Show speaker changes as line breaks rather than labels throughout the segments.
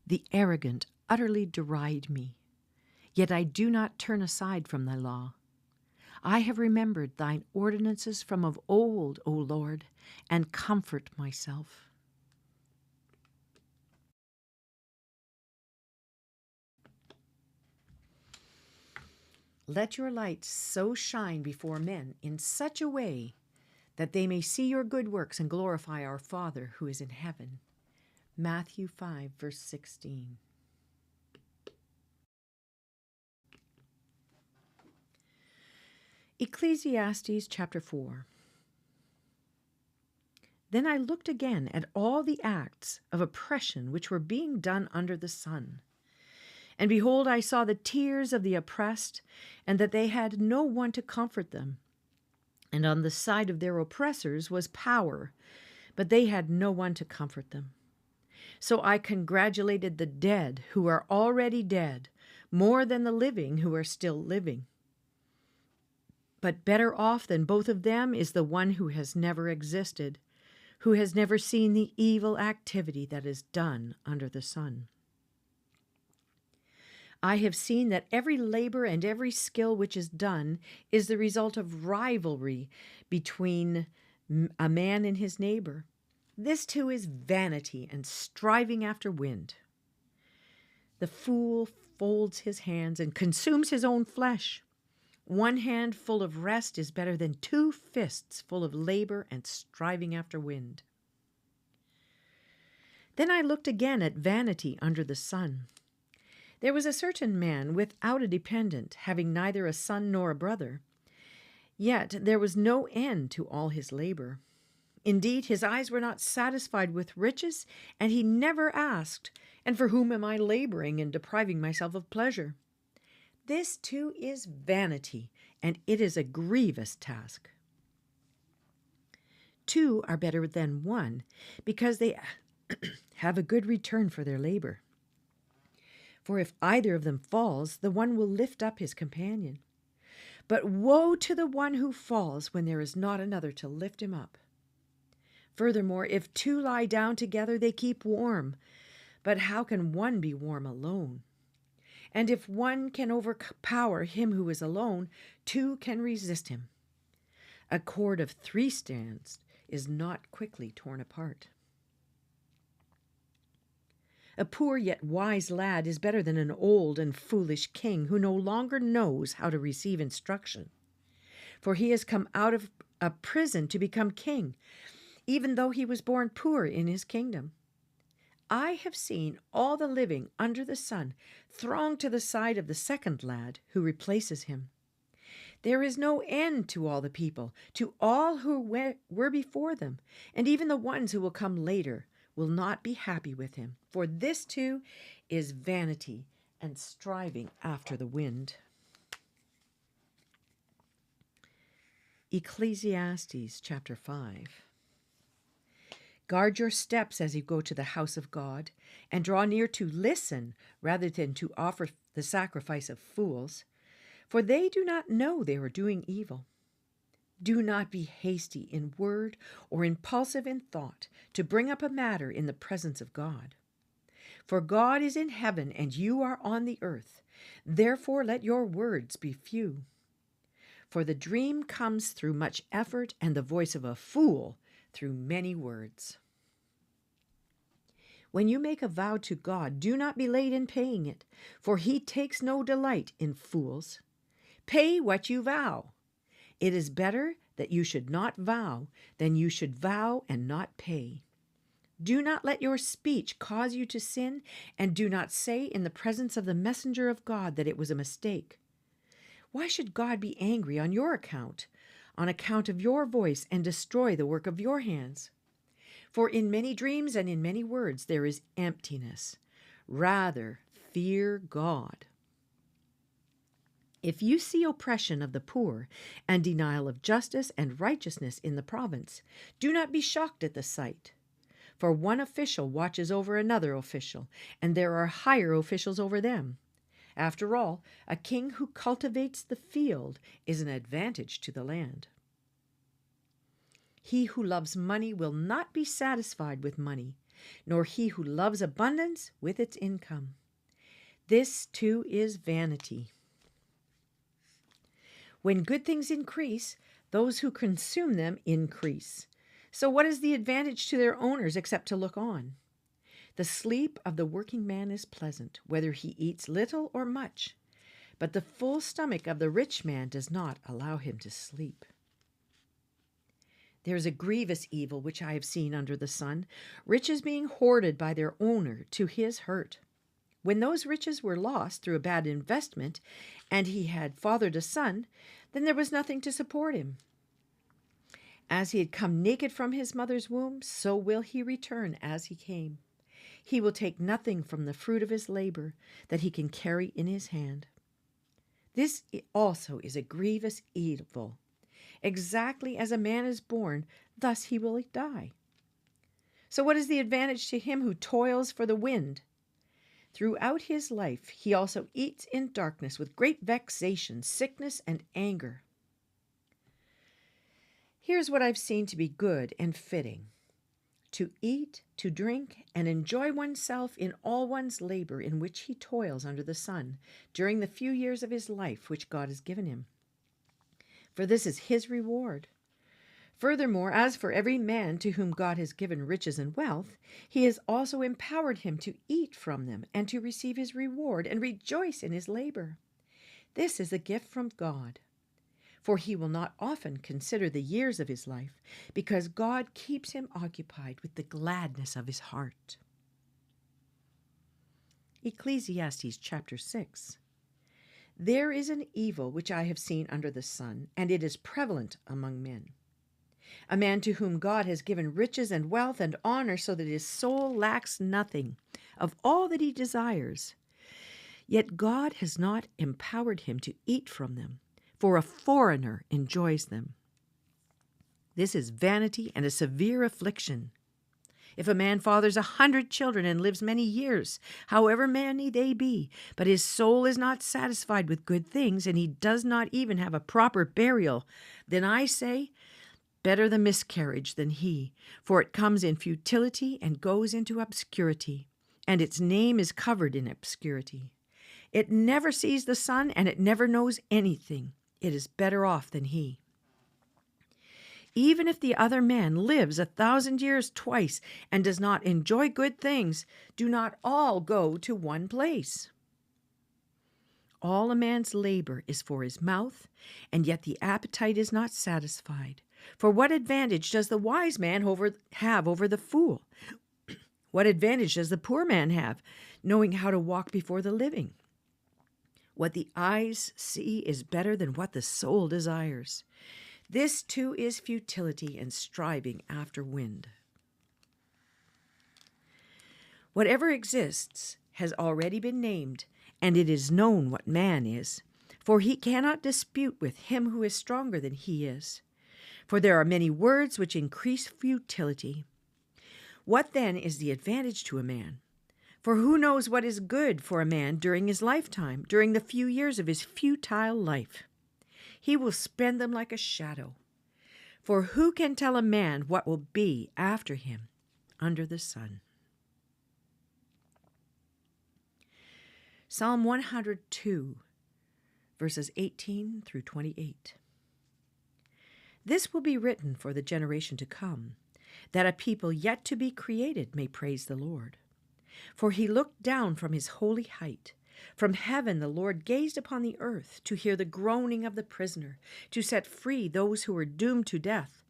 The arrogant utterly deride me, yet I do not turn aside from thy law. I have remembered thine ordinances from of old, O Lord, and comfort myself. Let your light so shine before men in such a way that they may see your good works and glorify our Father who is in heaven. Matthew 5, verse 16. Ecclesiastes chapter 4. Then I looked again at all the acts of oppression which were being done under the sun. And behold, I saw the tears of the oppressed, and that they had no one to comfort them. And on the side of their oppressors was power, but they had no one to comfort them. So I congratulated the dead who are already dead, more than the living who are still living. But better off than both of them is the one who has never existed, who has never seen the evil activity that is done under the sun. I have seen that every labor and every skill which is done is the result of rivalry between a man and his neighbor. This too is vanity and striving after wind. The fool folds his hands and consumes his own flesh. One hand full of rest is better than 2 fists full of labor and striving after wind. Then I looked again at vanity under the sun. There was a certain man without a dependent, having neither a son nor a brother. Yet there was no end to all his labor. Indeed, his eyes were not satisfied with riches, and he never asked, "And for whom am I laboring and depriving myself of pleasure?" This too is vanity, and it is a grievous task. 2 are better than 1, because they have a good return for their labor. For if either of them falls, the one will lift up his companion. But woe to the one who falls when there is not another to lift him up. Furthermore, if 2 lie down together, they keep warm. But how can one be warm alone? And if one can overpower him who is alone, 2 can resist him. A cord of 3 strands is not quickly torn apart. A poor yet wise lad is better than an old and foolish king who no longer knows how to receive instruction. For he has come out of a prison to become king, even though he was born poor in his kingdom. I have seen all the living under the sun throng to the side of the second lad who replaces him. There is no end to all the people, to all who were before them, and even the ones who will come later will not be happy with him, for this too is vanity and striving after the wind. Ecclesiastes chapter 5. Guard your steps as you go to the house of God, and draw near to listen rather than to offer the sacrifice of fools, for they do not know they are doing evil. Do not be hasty in word or impulsive in thought to bring up a matter in the presence of God. For God is in heaven and you are on the earth. Therefore let your words be few. For the dream comes through much effort, and the voice of a fool through many words. When you make a vow to God, do not be late in paying it, for he takes no delight in fools. Pay what you vow. It is better that you should not vow than you should vow and not pay. Do not let your speech cause you to sin, and do not say in the presence of the messenger of God that it was a mistake. Why should God be angry on your account, on account of your voice, and destroy the work of your hands? For in many dreams and in many words there is emptiness. Rather, fear God. If you see oppression of the poor and denial of justice and righteousness in the province, do not be shocked at the sight. For one official watches over another official, and there are higher officials over them. After all, a king who cultivates the field is an advantage to the land. He who loves money will not be satisfied with money, nor he who loves abundance with its income. This too is vanity. When good things increase, those who consume them increase. So what is the advantage to their owners except to look on? The sleep of the working man is pleasant, whether he eats little or much, but the full stomach of the rich man does not allow him to sleep. There is a grievous evil which I have seen under the sun, riches being hoarded by their owner to his hurt. When those riches were lost through a bad investment, and he had fathered a son, then there was nothing to support him. As he had come naked from his mother's womb, so will he return as he came. He will take nothing from the fruit of his labor that he can carry in his hand. This also is a grievous evil. Exactly as a man is born, thus he will die. So what is the advantage to him who toils for the wind? Throughout his life he also eats in darkness with great vexation, sickness, and anger. Here's what I've seen to be good and fitting: to eat, to drink, and enjoy oneself in all one's labor in which he toils under the sun during the few years of his life which God has given him. For this is his reward. Furthermore, as for every man to whom God has given riches and wealth, he has also empowered him to eat from them and to receive his reward and rejoice in his labor. This is a gift from God. For he will not often consider the years of his life, because God keeps him occupied with the gladness of his heart. Ecclesiastes chapter 6. There is an evil which I have seen under the sun, and it is prevalent among men. A man to whom God has given riches and wealth and honor, so that his soul lacks nothing of all that he desires. Yet God has not empowered him to eat from them, for a foreigner enjoys them. This is vanity and a severe affliction. If a man fathers 100 children and lives many years, however many they be, but his soul is not satisfied with good things, and he does not even have a proper burial, then I say, better the miscarriage than he, for it comes in futility and goes into obscurity, and its name is covered in obscurity. It never sees the sun, and it never knows anything. It is better off than he. Even if the other man lives 1,000 years twice and does not enjoy good things, do not all go to one place? All a man's labor is for his mouth, and yet the appetite is not satisfied. For what advantage does the wise man have over the fool? What advantage does the poor man have, knowing how to walk before the living? What the eyes see is better than what the soul desires. This too is futility and striving after wind. Whatever exists has already been named, and it is known what man is, for he cannot dispute with him who is stronger than he is. For there are many words which increase futility. What then is the advantage to a man? For who knows what is good for a man during his lifetime, during the few years of his futile life? He will spend them like a shadow. For who can tell a man what will be after him under the sun? Psalm 102, verses 18 through 28. This will be written for the generation to come, that a people yet to be created may praise the Lord. For he looked down from his holy height. From heaven the Lord gazed upon the earth to hear the groaning of the prisoner, to set free those who were doomed to death,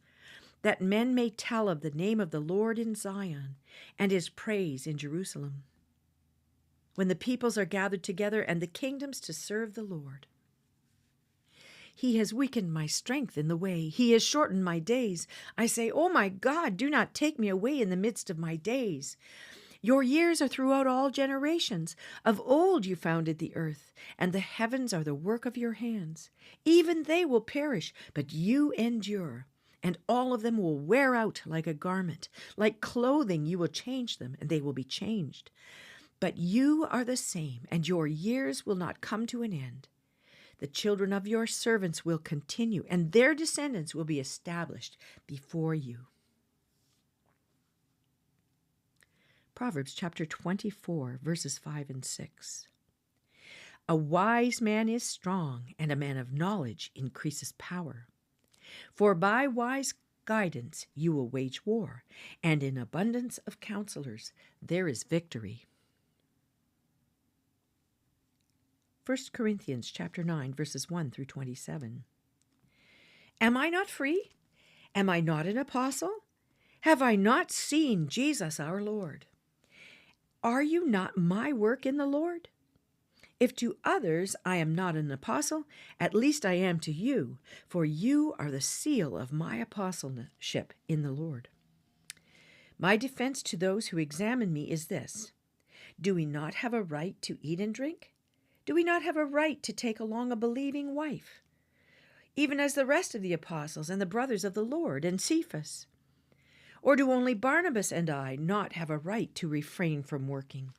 that men may tell of the name of the Lord in Zion, and his praise in Jerusalem. When the peoples are gathered together and the kingdoms to serve the Lord. He has weakened my strength in the way. He has shortened my days. I say, O my God, do not take me away in the midst of my days. Your years are throughout all generations. Of old you founded the earth, and the heavens are the work of your hands. Even they will perish, but you endure, and all of them will wear out like a garment. Like clothing you will change them, and they will be changed. But you are the same, and your years will not come to an end. The children of your servants will continue, and their descendants will be established before you. Proverbs chapter 24, verses 5 and 6. A wise man is strong, and a man of knowledge increases power. For by wise guidance you will wage war, and in abundance of counselors there is victory. 1 Corinthians chapter 9, verses 1 through 27. Am I not free? Am I not an apostle? Have I not seen Jesus our Lord? Are you not my work in the Lord? If to others I am not an apostle, at least I am to you, for you are the seal of my apostleship in the Lord. My defense to those who examine me is this: do we not have a right to eat and drink? Do we not have a right to take along a believing wife, even as the rest of the apostles and the brothers of the Lord and Cephas? Or do only Barnabas and I not have a right to refrain from working?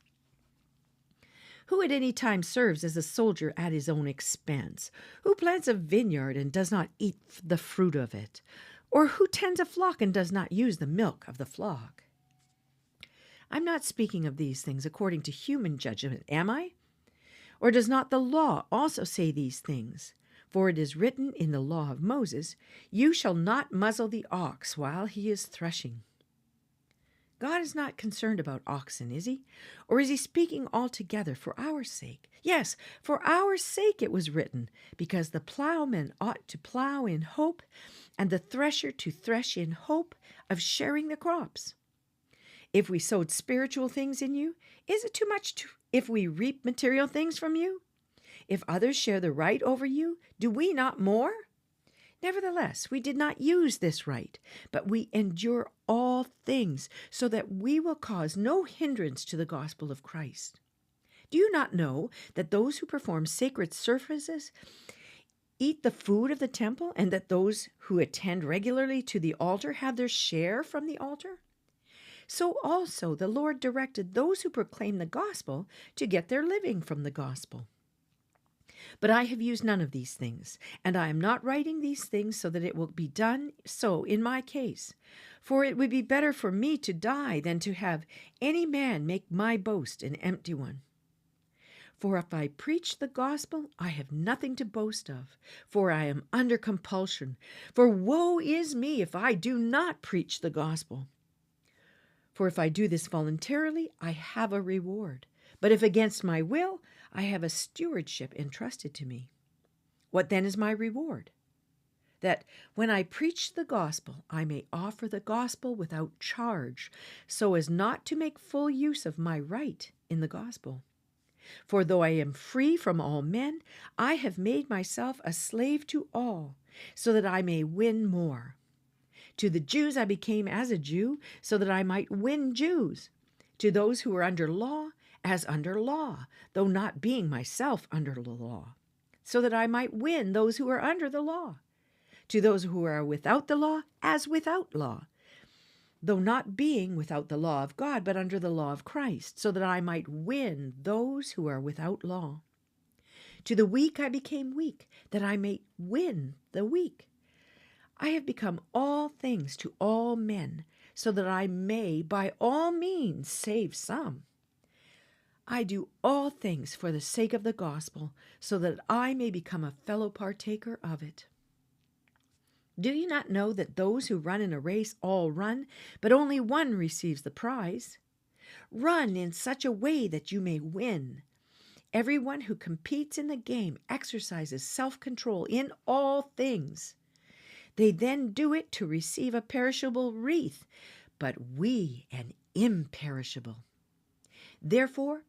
Who at any time serves as a soldier at his own expense? Who plants a vineyard and does not eat the fruit of it? Or who tends a flock and does not use the milk of the flock? I'm not speaking of these things according to human judgment, am I? Or does not the law also say these things? For it is written in the law of Moses, "You shall not muzzle the ox while he is threshing." God is not concerned about oxen, is he? Or is he speaking altogether for our sake? Yes, for our sake it was written, because the plowman ought to plow in hope, and the thresher to thresh in hope of sharing the crops. If we sowed spiritual things in you, is it too much if we reap material things from you? If others share the right over you, do we not more? Nevertheless, we did not use this right, but we endure all things, so that we will cause no hindrance to the gospel of Christ. Do you not know that those who perform sacred services eat the food of the temple, and that those who attend regularly to the altar have their share from the altar? So also the Lord directed those who proclaim the gospel to get their living from the gospel. But I have used none of these things, and I am not writing these things so that it will be done so in my case. For it would be better for me to die than to have any man make my boast an empty one. For if I preach the gospel, I have nothing to boast of, for I am under compulsion. For woe is me if I do not preach the gospel. For if I do this voluntarily, I have a reward. But if against my will, I have a stewardship entrusted to me. What then is my reward? That when I preach the gospel, I may offer the gospel without charge, so as not to make full use of my right in the gospel. For though I am free from all men, I have made myself a slave to all, so that I may win more. To the Jews I became as a Jew, so that I might win Jews. To those who are under law, as under law, though not being myself under the law, so that I might win those who are under the law. To those who are without the law, as without law, though not being without the law of God, but under the law of Christ, so that I might win those who are without law. To the weak I became weak, that I may win the weak. I have become all things to all men, so that I may by all means save some. I do all things for the sake of the gospel, so that I may become a fellow partaker of it. Do you not know that those who run in a race all run, but only one receives the prize? Run in such a way that you may win. Everyone who competes in the game exercises self-control in all things. They then do it to receive a perishable wreath, but we an imperishable. Therefore,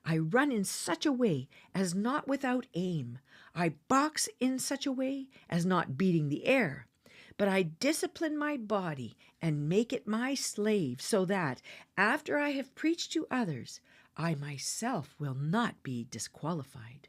I run in such a way as not without aim. I box in such a way as not beating the air. But I discipline my body and make it my slave, so that, after I have preached to others, I myself will not be disqualified.